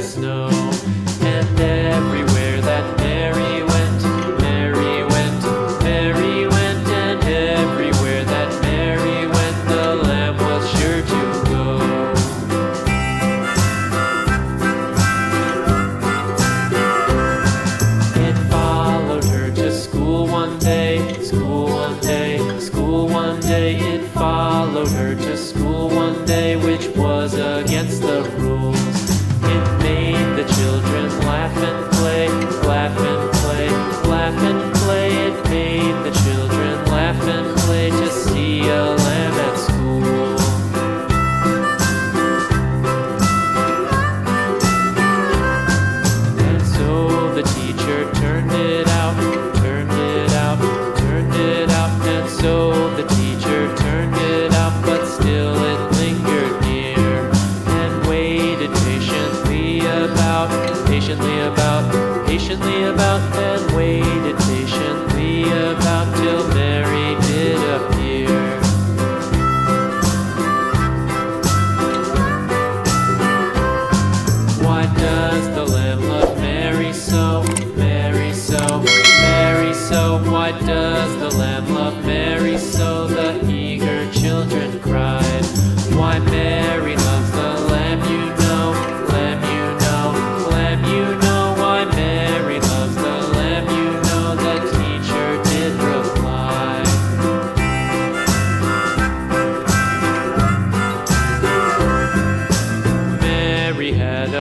snow. And everywhere that Mary went, Mary went, Mary went, and everywhere that Mary went, the lamb was sure to go. It followed her to school one day, school one day, school one day. It followed her to school one day, which was against the rules. It made the children laugh and play, laugh and play, laugh and play. It made the children laugh and play to see a lamb at school. And so the teacher turned it out, turned it out, turned it out. And so the teacher turned it out, but still it lingered near and waited patiently about